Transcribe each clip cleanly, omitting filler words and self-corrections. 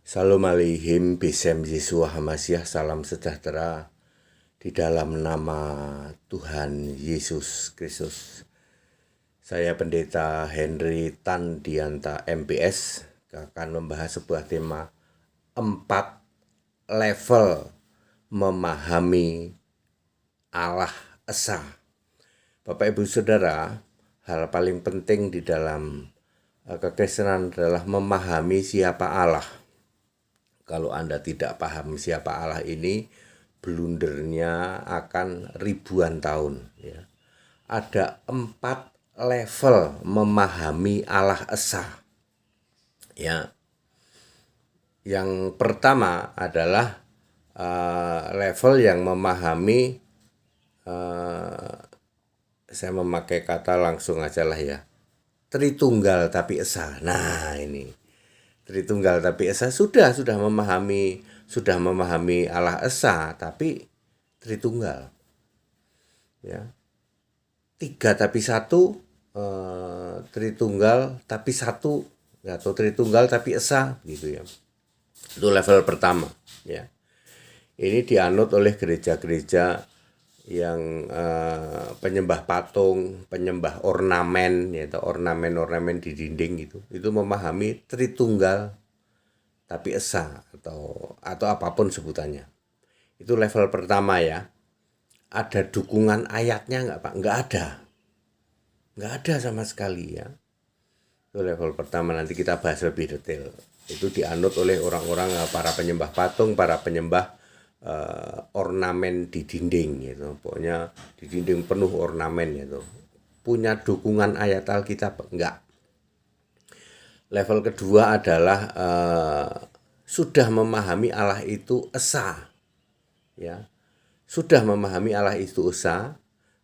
Salam alaihim bisem Yesua Hamasiah, salam sejahtera di dalam nama Tuhan Yesus Kristus. Saya Pendeta Henry Tan Dianta MPS akan membahas sebuah tema 4 level memahami Allah Esa. Bapak Ibu Saudara, hal paling penting di dalam kekristenan adalah memahami siapa Allah. Kalau Anda tidak paham siapa Allah ini, blundernya akan ribuan tahun. Ya. Ada 4 level memahami Allah Esa. Ya. Yang pertama adalah level yang memahami, saya memakai kata langsung aja lah ya, Tritunggal tapi Esa. Nah ini. Tritunggal tapi Esa sudah memahami Allah Esa tapi Tritunggal. Ya. 3 tapi 1, Tritunggal tapi 1, atau Tritunggal tapi Esa gitu ya. Itu level pertama ya. Ini dianut oleh gereja-gereja yang penyembah patung, penyembah ornamen, yaitu ornamen di dinding itu memahami Tritunggal tapi Esa atau apapun sebutannya. Itu level pertama ya. Ada dukungan ayatnya nggak Pak? Nggak ada sama sekali ya. Itu level pertama, nanti kita bahas lebih detail. Itu dianut oleh orang-orang, para penyembah patung, para penyembah ornamen di dinding gitu. Pokoknya di dinding penuh ornamen gitu. Punya dukungan ayat Alkitab? Enggak. Level kedua adalah sudah memahami Allah itu Esa. Ya. Sudah memahami Allah itu Esa,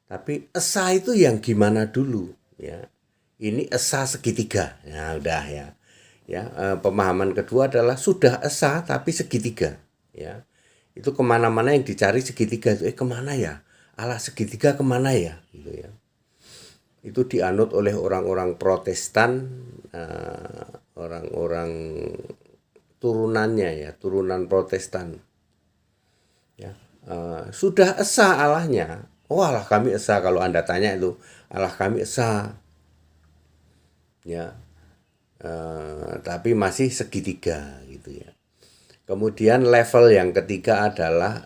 tapi Esa itu yang gimana dulu ya. Ini Esa segitiga. Ya udah ya. Ya, pemahaman kedua adalah sudah Esa tapi segitiga ya. Itu kemana-mana yang dicari segitiga itu, kemana ya? Allah segitiga kemana ya? Gitu ya. Itu dianut oleh orang-orang Protestan, orang-orang turunannya ya, turunan Protestan. Ya, sudah Esa Allahnya. Oh Allah kami Esa, kalau Anda tanya itu Allah kami Esa. Ya, tapi masih segitiga gitu ya. Kemudian level yang ketiga adalah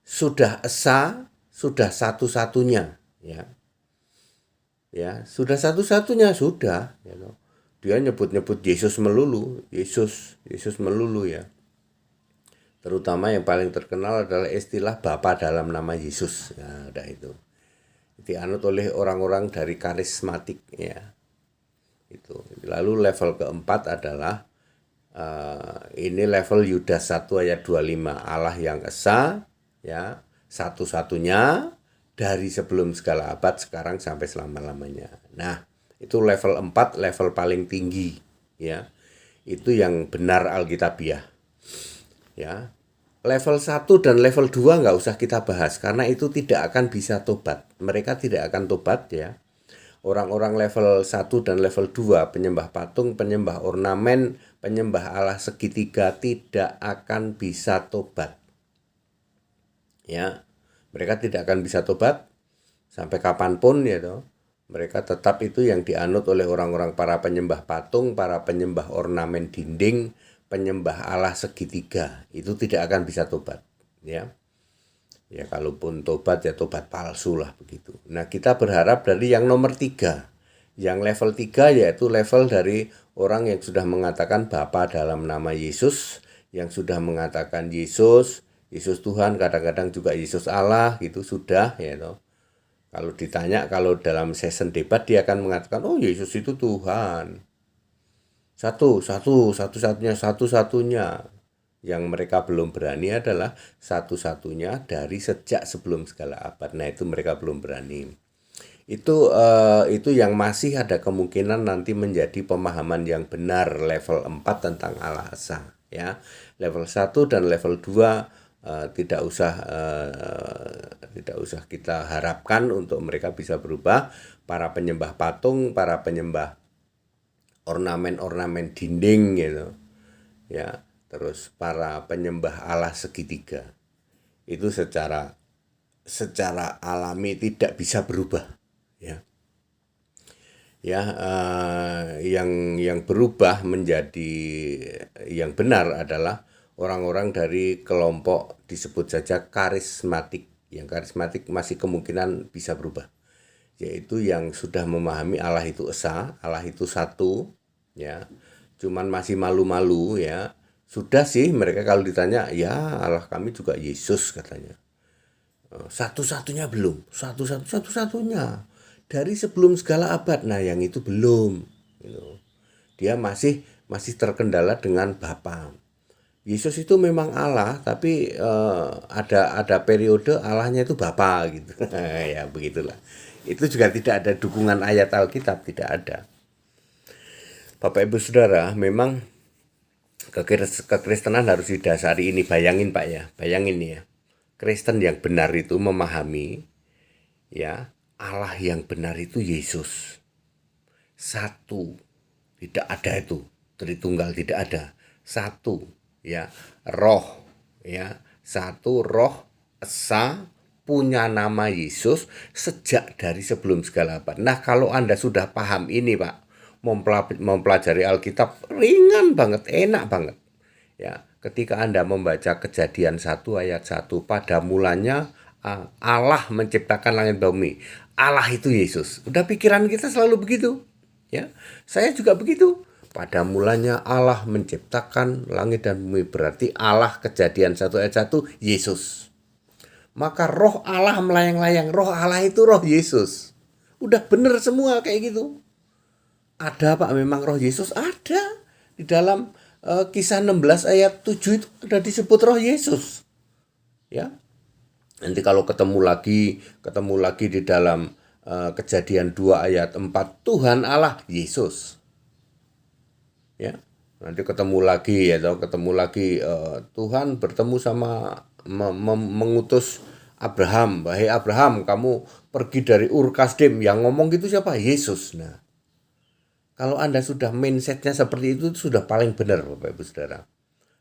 sudah Esa, sudah satu-satunya ya. Ya, sudah satu-satunya sudah ya. Dia nyebut-nyebut Yesus melulu, Yesus melulu ya. Terutama yang paling terkenal adalah istilah Bapa dalam nama Yesus. Nah, udah itu. Dianut oleh orang-orang dari karismatik ya. Itu. Lalu level keempat adalah ini level Yudas 1 ayat 25, Allah yang Esa ya, satu-satunya dari sebelum segala abad, sekarang sampai selama-lamanya. Nah, itu level 4, level paling tinggi ya. Itu yang benar Alkitabiah. Ya. Level 1 dan level 2 nggak usah kita bahas karena itu tidak akan bisa tobat. Mereka tidak akan tobat ya. Orang-orang level 1 dan level 2, penyembah patung, penyembah ornamen, penyembah Allah segitiga tidak akan bisa tobat. Ya, mereka tidak akan bisa tobat sampai kapanpun ya toh. Mereka tetap itu yang dianut oleh orang-orang para penyembah patung, para penyembah ornamen dinding, penyembah Allah segitiga. Itu tidak akan bisa tobat, ya. Ya kalaupun tobat ya tobat palsu lah begitu. Nah kita berharap dari yang nomor 3. Yang level 3 yaitu level dari orang yang sudah mengatakan Bapa dalam nama Yesus. Yang sudah mengatakan Yesus Tuhan, kadang-kadang juga Yesus Allah gitu sudah ya toh. Kalau ditanya, kalau dalam session debat dia akan mengatakan oh Yesus itu Tuhan. Satu-satunya. Yang mereka belum berani adalah satu-satunya dari sejak sebelum segala abad. Nah itu mereka belum berani. Itu yang masih ada kemungkinan nanti menjadi pemahaman yang benar level 4 tentang Allah Esa. Ya, level 1 dan level 2 tidak usah kita harapkan untuk mereka bisa berubah. Para penyembah patung, para penyembah ornamen-ornamen dinding gitu. ya, terus para penyembah Allah segitiga itu secara alami tidak bisa berubah, ya. Ya, yang berubah menjadi yang benar adalah orang-orang dari kelompok disebut saja karismatik. Yang karismatik masih kemungkinan bisa berubah, yaitu yang sudah memahami Allah itu esa, Allah itu satu, ya. Cuman masih malu-malu, ya. Sudah sih mereka kalau ditanya, ya Allah kami juga Yesus katanya. Satu-satunya belum, satu-satunya dari sebelum segala abad. Nah, yang itu belum, gitu. Dia masih terkendala dengan Bapa. Yesus itu memang Allah, tapi ada periode Allahnya itu Bapa gitu. Ya begitulah. Itu juga tidak ada dukungan ayat Alkitab, tidak ada. Bapak Ibu Saudara, memang kekristenan harus didasari ini. Bayangin Pak ya, bayangin ya. Kristen yang benar itu memahami, ya, Allah yang benar itu Yesus. Satu, tidak ada itu. Tritunggal tidak ada. Satu, ya, roh, ya. Satu roh esa punya nama Yesus sejak dari sebelum segala abad. Nah, kalau Anda sudah paham ini, Pak, mempelajari Alkitab ringan banget, enak banget. Ya, ketika Anda membaca Kejadian 1 ayat 1, pada mulanya Allah menciptakan langit bumi. Allah itu Yesus. Udah pikiran kita selalu begitu. Ya, saya juga begitu. Pada mulanya Allah menciptakan langit dan bumi, berarti Allah Kejadian 1 ayat 1 Yesus. Maka roh Allah melayang-layang, roh Allah itu roh Yesus. Udah bener semua kayak gitu. Ada Pak, memang roh Yesus ada. Di dalam Kisah 16 ayat 7 itu ada disebut roh Yesus. Ya. Nanti kalau ketemu lagi di dalam Kejadian 2 ayat 4, Tuhan Allah Yesus. Ya. Nanti ketemu lagi Tuhan bertemu sama mengutus Abraham, "Wahai Abraham, kamu pergi dari Ur Kasdim." Yang ngomong gitu siapa? Yesus. Nah, kalau Anda sudah mindsetnya seperti itu sudah paling benar Bapak Ibu Saudara.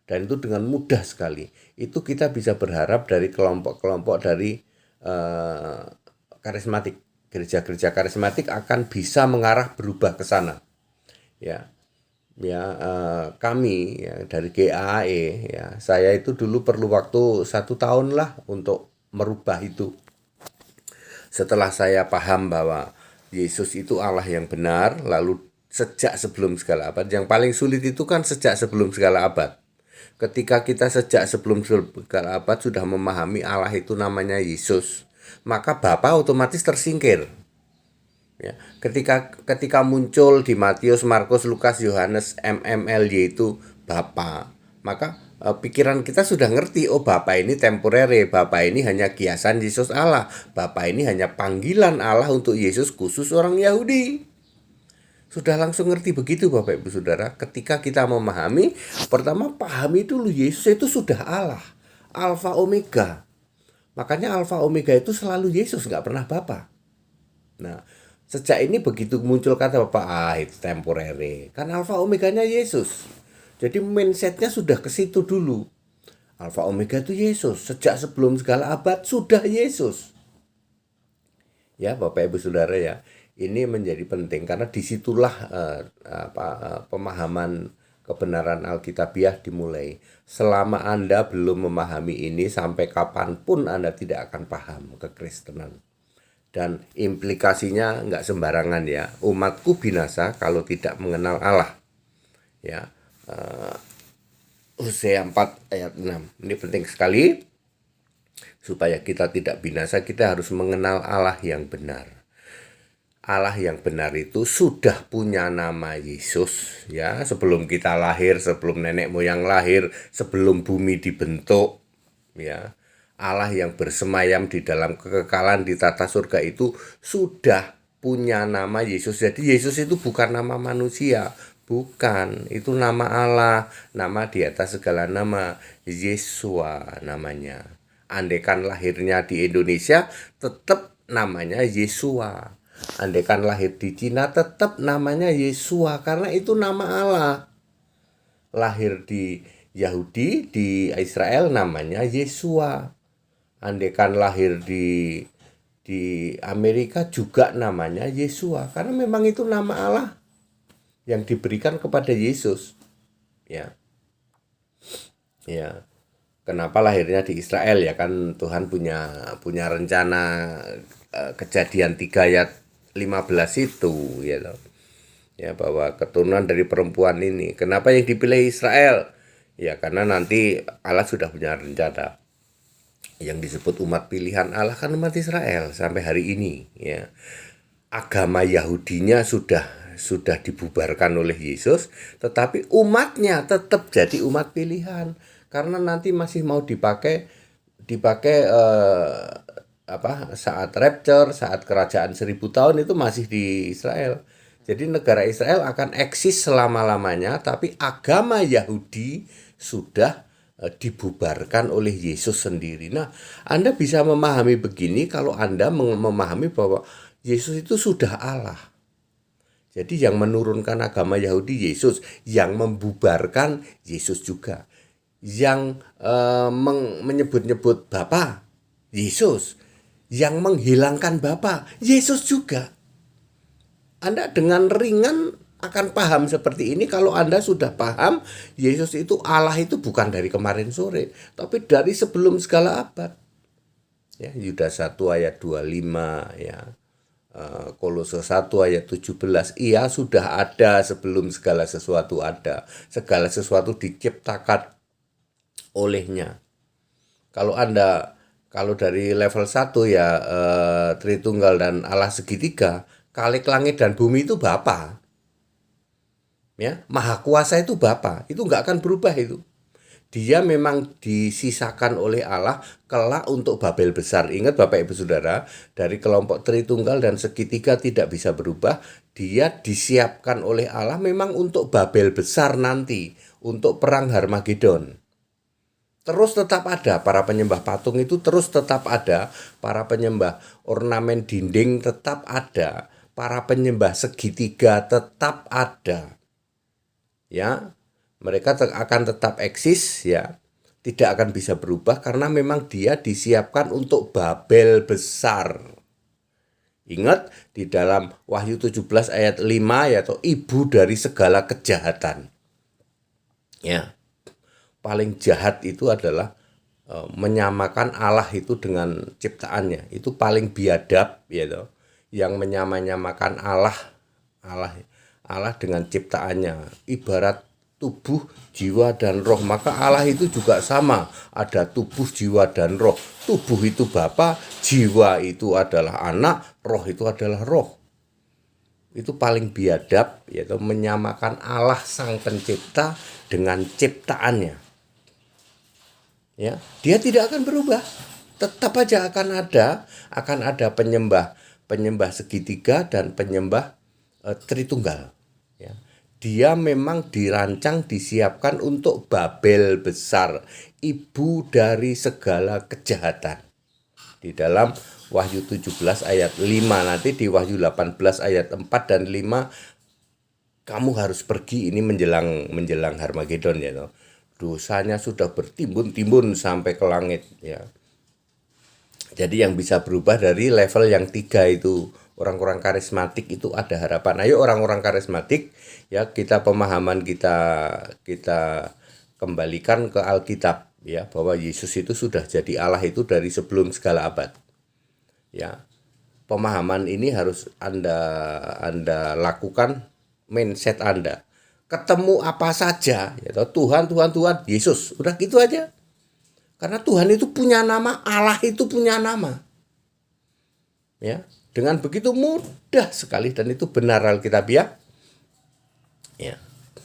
Dan itu dengan mudah sekali. Itu kita bisa berharap dari kelompok-kelompok dari karismatik. Gereja-gereja karismatik akan bisa mengarah berubah ke sana. Ya. Kami ya, dari GAE, ya, saya itu dulu perlu waktu 1 tahun lah untuk merubah itu. Setelah saya paham bahwa Yesus itu Allah yang benar, lalu sejak sebelum segala abad. Yang paling sulit itu kan sejak sebelum segala abad. Ketika kita sejak sebelum segala abad sudah memahami Allah itu namanya Yesus, maka Bapa otomatis tersingkir. Ya, ketika muncul di Matius, Markus, Lukas, Yohanes, MMLY itu Bapa, maka pikiran kita sudah ngerti, oh Bapa ini temporere, Bapa ini hanya kiasan Yesus Allah, Bapa ini hanya panggilan Allah untuk Yesus khusus orang Yahudi. Sudah langsung ngerti begitu Bapak Ibu Saudara. Ketika kita memahami, pertama pahami dulu Yesus itu sudah Allah, Alfa Omega. Makanya Alfa Omega itu selalu Yesus, nggak pernah Bapa. Nah, sejak ini begitu muncul kata Bapak, itu temporary. Kan Alfa Omeganya Yesus. Jadi mindsetnya sudah ke situ dulu. Alfa Omega itu Yesus. Sejak sebelum segala abad sudah Yesus. Ya Bapak Ibu Saudara ya. Ini menjadi penting karena disitulah pemahaman kebenaran Alkitabiah dimulai. Selama Anda belum memahami ini, sampai kapanpun Anda tidak akan paham kekristenan. Dan implikasinya nggak sembarangan ya. Umatku binasa kalau tidak mengenal Allah. Ya, Hosea 4 ayat 6. Ini penting sekali. Supaya kita tidak binasa, kita harus mengenal Allah yang benar. Allah yang benar itu sudah punya nama Yesus, ya, sebelum kita lahir, sebelum nenek moyang lahir, sebelum bumi dibentuk, ya. Allah yang bersemayam di dalam kekekalan di tata surga itu sudah punya nama Yesus. Jadi Yesus itu bukan nama manusia, bukan, itu nama Allah, nama di atas segala nama, Yesua namanya. Andaikan lahirnya di Indonesia, tetap namanya Yesua. Andaikan lahir di Cina tetap namanya Yesua karena itu nama Allah. lahir di Yahudi, di Israel namanya Yesua. Andaikan lahir di Amerika juga namanya Yesua, karena memang itu nama Allah yang diberikan kepada Yesus. Ya. Ya. Kenapa lahirnya di Israel ya, kan Tuhan punya rencana, Kejadian 3 ayat 15 itu ya loh. Ya, bahwa keturunan dari perempuan ini. Kenapa yang dipilih Israel? Ya karena nanti Allah sudah punya rencana. Yang disebut umat pilihan Allah kan umat Israel sampai hari ini ya. Agama Yahudinya sudah dibubarkan oleh Yesus, tetapi umatnya tetap jadi umat pilihan karena nanti masih mau dipakai saat rapture, saat kerajaan 1000 tahun itu masih di Israel. Jadi negara Israel akan eksis selama-lamanya, tapi agama Yahudi sudah dibubarkan oleh Yesus sendiri. Nah, Anda bisa memahami begini kalau Anda memahami bahwa Yesus itu sudah Allah. Jadi yang menurunkan agama Yahudi Yesus, yang membubarkan Yesus juga. Yang menyebut-nyebut Bapa Yesus, yang menghilangkan Bapa Yesus juga. Anda dengan ringan akan paham seperti ini kalau Anda sudah paham Yesus itu Allah itu bukan dari kemarin sore, tapi dari sebelum segala abad. Ya, Yudas 1 ayat 25 ya. Kolose 1 ayat 17, ia sudah ada sebelum segala sesuatu ada. Segala sesuatu diciptakan olehnya. Kalau dari level 1 ya, Tritunggal dan Allah segitiga, Khalik langit dan bumi itu Bapa. Ya, Maha Kuasa itu Bapa. Itu nggak akan berubah itu. Dia memang disisakan oleh Allah kelak untuk Babel besar. Ingat Bapak Ibu Saudara, dari kelompok Tritunggal dan segitiga tidak bisa berubah. Dia disiapkan oleh Allah memang untuk Babel besar nanti, untuk perang Harmagedon. Terus tetap ada, para penyembah patung itu terus tetap ada, para penyembah ornamen dinding tetap ada, para penyembah segitiga tetap ada. Ya, mereka akan tetap eksis ya. Tidak akan bisa berubah karena memang dia disiapkan untuk Babel besar. Ingat di dalam Wahyu 17 ayat 5 yaitu ibu dari segala kejahatan. Ya. Paling jahat itu adalah menyamakan Allah itu dengan ciptaannya. Itu paling biadab gitu. Yang menyamakan Allah dengan ciptaannya. Ibarat tubuh, jiwa dan roh, maka Allah itu juga sama, ada tubuh, jiwa dan roh. Tubuh itu Bapa, jiwa itu adalah anak, roh itu adalah roh. Itu paling biadab, yaitu menyamakan Allah sang pencipta dengan ciptaannya. Ya, dia tidak akan berubah, tetap aja akan ada penyembah segitiga dan penyembah Tritunggal. Ya. Dia memang dirancang, disiapkan untuk Babel besar, ibu dari segala kejahatan. Di dalam Wahyu 17 ayat 5, nanti di Wahyu 18 ayat 4 dan 5, kamu harus pergi, ini menjelang Harmagedon ya. Dosanya sudah bertimbun-timbun sampai ke langit ya. Jadi yang bisa berubah dari level yang 3 itu, orang-orang karismatik itu ada harapan. Ayo orang-orang karismatik ya, pemahaman kita kembalikan ke Alkitab ya, bahwa Yesus itu sudah jadi Allah itu dari sebelum segala abad. Ya. Pemahaman ini harus Anda lakukan, mindset Anda. Ketemu apa saja ya, Tuhan, Yesus, udah gitu aja. Karena Tuhan itu punya nama, Allah itu punya nama. Ya. Dengan begitu mudah sekali dan itu benar Alkitab ya. Ya.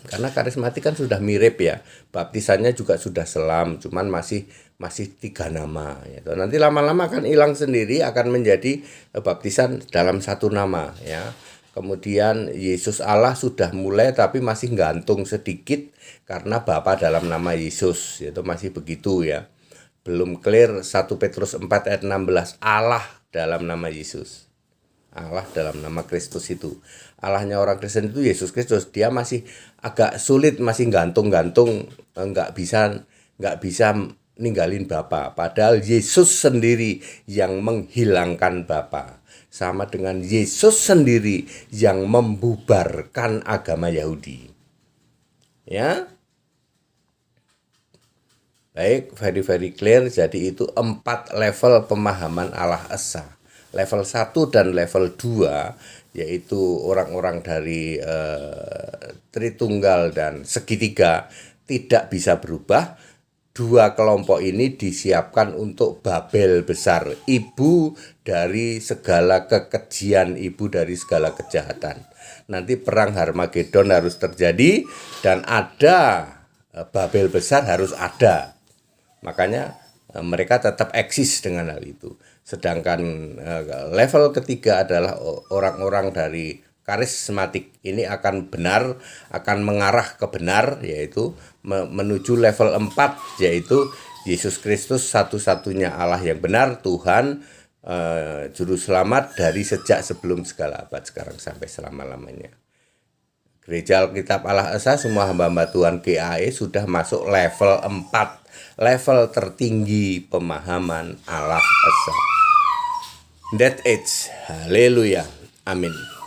Karena karismatik kan sudah mirip ya. Baptisannya juga sudah selam, cuman masih 3 nama ya. Nanti lama-lama akan hilang sendiri, akan menjadi baptisan dalam 1 nama ya. Kemudian Yesus Allah sudah mulai tapi masih gantung sedikit karena Bapa dalam nama Yesus, itu masih begitu ya. Belum clear 1 Petrus 4 ayat 16, Allah dalam nama Yesus. Allah dalam nama Kristus itu. Allahnya orang Kristen itu Yesus Kristus. Dia masih agak sulit, masih gantung-gantung, nggak bisa ninggalin Bapa. Padahal Yesus sendiri yang menghilangkan Bapa. Sama dengan Yesus sendiri yang membubarkan agama Yahudi. Ya, baik, very clear. Jadi itu 4 level pemahaman Allah Esa. Level 1 dan level 2 yaitu orang-orang dari Tritunggal dan segitiga tidak bisa berubah. 2 kelompok ini disiapkan untuk Babel besar, ibu dari segala kekejian, ibu dari segala kejahatan. Nanti perang Harmagedon harus terjadi dan ada Babel besar harus ada. Makanya mereka tetap eksis dengan hal itu. Sedangkan level ketiga adalah orang-orang dari karismatik. Ini akan mengarah ke benar, yaitu menuju level 4, yaitu Yesus Kristus satu-satunya Allah yang benar, Tuhan, Juru Selamat dari sejak sebelum segala abad, sekarang sampai selama-lamanya. Gereja Alkitab Allah Esa, semua hamba-hamba Tuhan GAE sudah masuk level 4, level tertinggi pemahaman Allah Esa. That it's haleluya, amin.